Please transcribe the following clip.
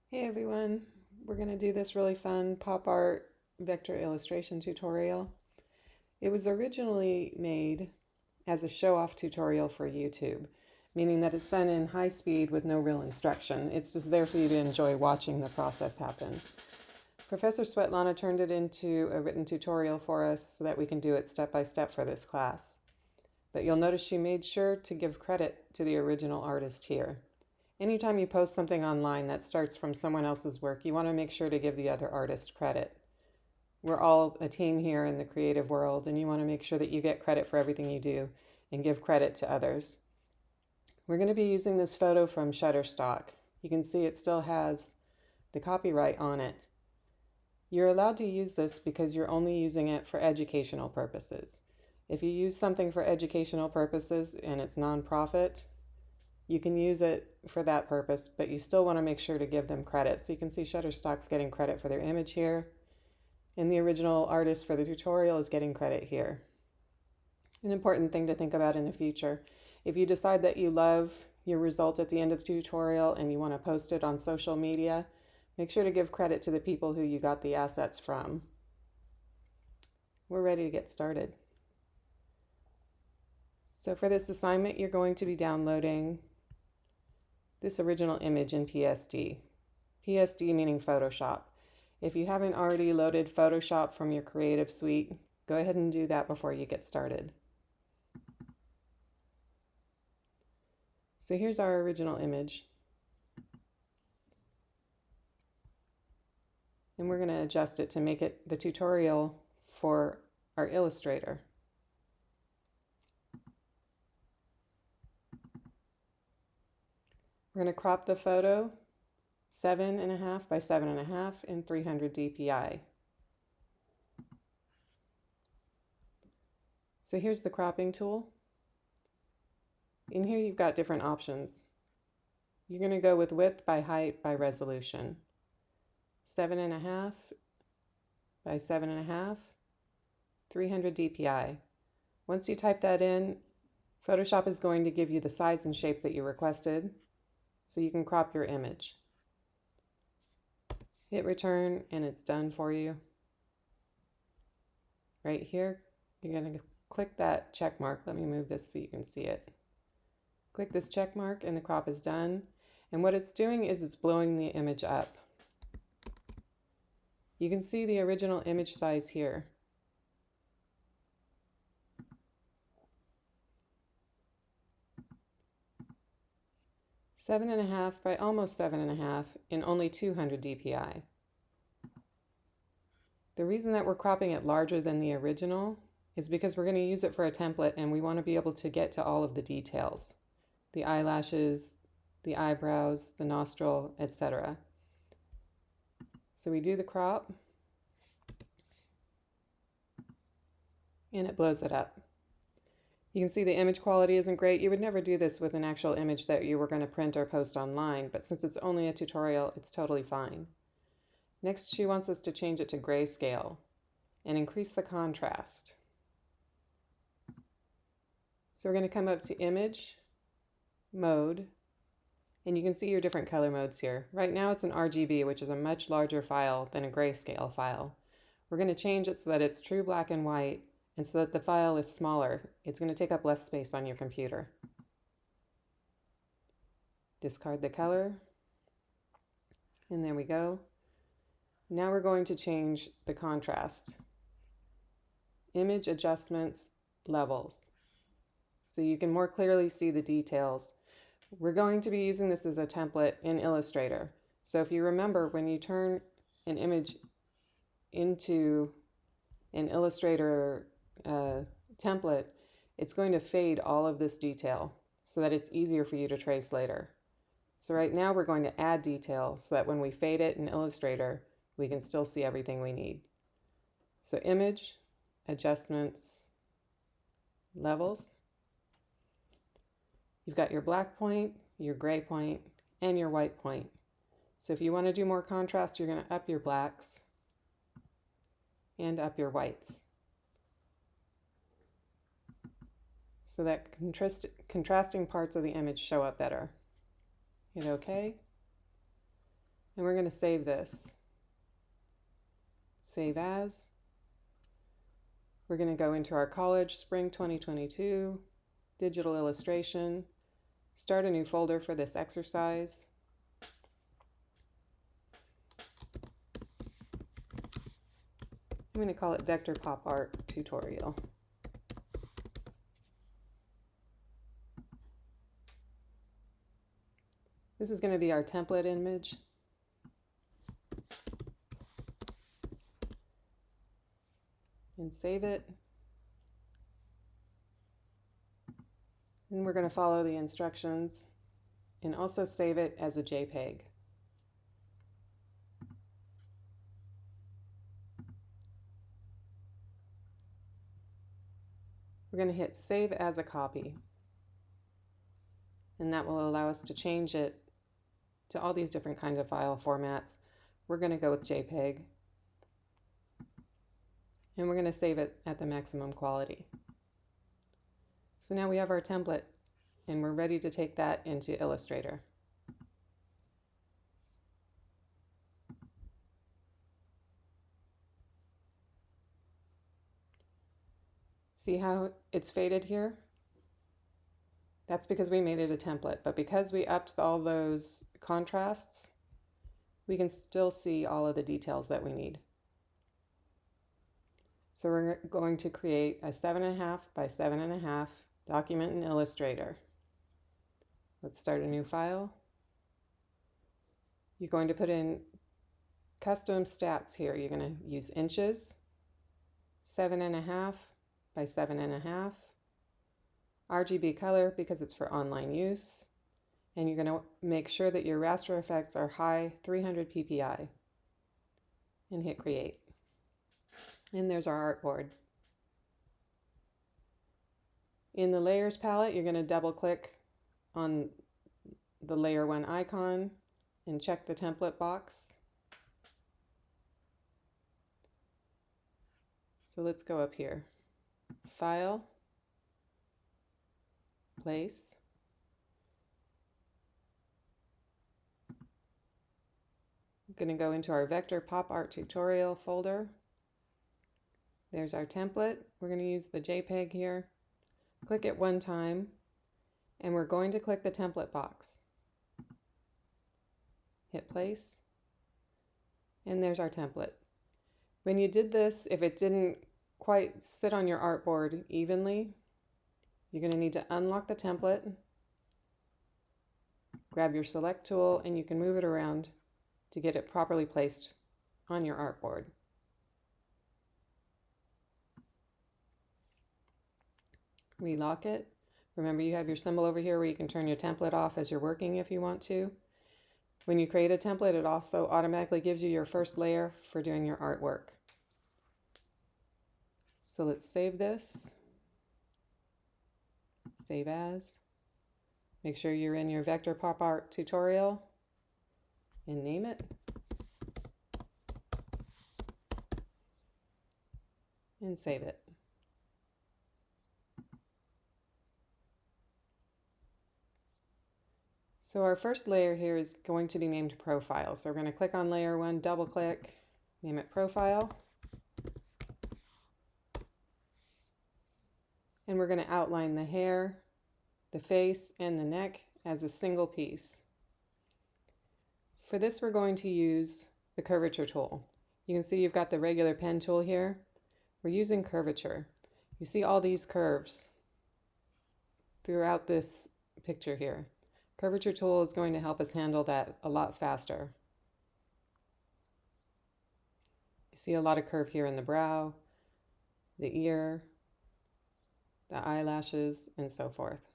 Hey everyone, we're going to do this really fun pop art vector illustration tutorial. It was originally made as a show-off tutorial for YouTube, meaning that it's done in high speed with no real instruction. It's just there for you to enjoy watching the process happen. Professor Svetlana turned it into a written tutorial for us so that we can do it step by step for this class. But you'll notice she made sure to give credit to the original artist here. Anytime you post something online that starts from someone else's work, you want to make sure to give the other artist credit. We're all a team here in the creative world, and you want to make sure that you get credit for everything you do and give credit to others. We're going to be using this photo from Shutterstock. You can see it still has the copyright on it. You're allowed to use this because you're only using it for educational purposes. If you use something for educational purposes and it's nonprofit, you can use it for that purpose, but you still want to make sure to give them credit. So you can see Shutterstock's getting credit for their image here, and the original artist for the tutorial is getting credit here. An important thing to think about in the future, if you decide that you love your result at the end of the tutorial and you want to post it on social media, make sure to give credit to the people who you got the assets from. We're ready to get started. So for this assignment, you're going to be downloading this original image in PSD. PSD meaning Photoshop. If you haven't already loaded Photoshop from your Creative Suite, go ahead and do that before you get started. So here's our original image. And we're going to adjust it to make it the tutorial for our illustrator. We're going to crop the photo 7.5 by 7.5 in 300 dpi. So here's the cropping tool. In here you've got different options. You're going to go with width by height by resolution. 7.5 by 7.5, 300 dpi. Once you type that in, Photoshop is going to give you the size and shape that you requested, so you can crop your image. Hit return and it's done for you. Right here, you're going to click that check mark. Let me move this so you can see it. Click this check mark and the crop is done. And what it's doing is it's blowing the image up. You can see the original image size here. Seven and a half by almost 7.5 in only 200 dpi. The reason that we're cropping it larger than the original is because we're going to use it for a template and we want to be able to get to all of the details. The eyelashes, the eyebrows, the nostril, etc. So we do the crop and it blows it up. You can see the image quality isn't great. You would never do this with an actual image that you were going to print or post online, but since it's only a tutorial, it's totally fine. Next, she wants us to change it to grayscale and increase the contrast. So we're going to come up to Image, Mode, and you can see your different color modes here. Right now it's an RGB, which is a much larger file than a grayscale file. We're going to change it so that it's true black and white, and so that the file is smaller. It's going to take up less space on your computer. Discard the color. And there we go. Now we're going to change the contrast. Image adjustments, levels. So you can more clearly see the details. We're going to be using this as a template in Illustrator. So if you remember, when you turn an image into an Illustrator template, it's going to fade all of this detail so that it's easier for you to trace later. So right now we're going to add detail so that when we fade it in Illustrator, we can still see everything we need. So image, adjustments, levels. You've got your black point, your gray point, and your white point. So if you want to do more contrast, you're going to up your blacks and up your whites, so that contrasting parts of the image show up better. Hit OK. And we're going to save this. Save as. We're going to go into our college spring 2022 digital illustration, start a new folder for this exercise. I'm going to call it Vector Pop Art Tutorial. This is going to be our template image. And save it. And we're going to follow the instructions and also save it as a JPEG. We're going to hit Save as a Copy. And that will allow us to change it to all these different kinds of file formats. We're going to go with JPEG. And we're going to save it at the maximum quality. So now we have our template and we're ready to take that into Illustrator. See how it's faded here? That's because we made it a template, but because we upped all those contrasts, we can still see all of the details that we need. So we're going to create a 7.5 by 7.5 document in Illustrator. Let's start a new file. You're going to put in custom stats here. You're going to use inches, 7.5 by 7.5, RGB color because it's for online use, and you're going to make sure that your raster effects are high 300 ppi and hit create. And there's our artboard. In the layers palette, you're going to double click on the layer 1 icon and check the template box. So let's go up here. File, place, I'm going to go into our Vector Pop Art Tutorial folder. There's our template. We're going to use the JPEG here. Click it one time, and we're going to click the template box. Hit place, and there's our template. When you did this, if it didn't quite sit on your artboard evenly, you're going to need to unlock the template, grab your select tool, and you can move it around to get it properly placed on your artboard. Relock it. Remember, you have your symbol over here where you can turn your template off as you're working if you want to. When you create a template, it also automatically gives you your first layer for doing your artwork. So let's save this. Save as. Make sure you're in your Vector Pop Art tutorial and name it. And save it. So our first layer here is going to be named Profile. So we're going to click on layer 1, double click, name it Profile. And we're going to outline the hair, the face, and the neck as a single piece. For this, we're going to use the curvature tool. You can see you've got the regular pen tool here. We're using curvature. You see all these curves throughout this picture here. Curvature tool is going to help us handle that a lot faster. You see a lot of curve here in the brow, the ear, the eyelashes, and so forth.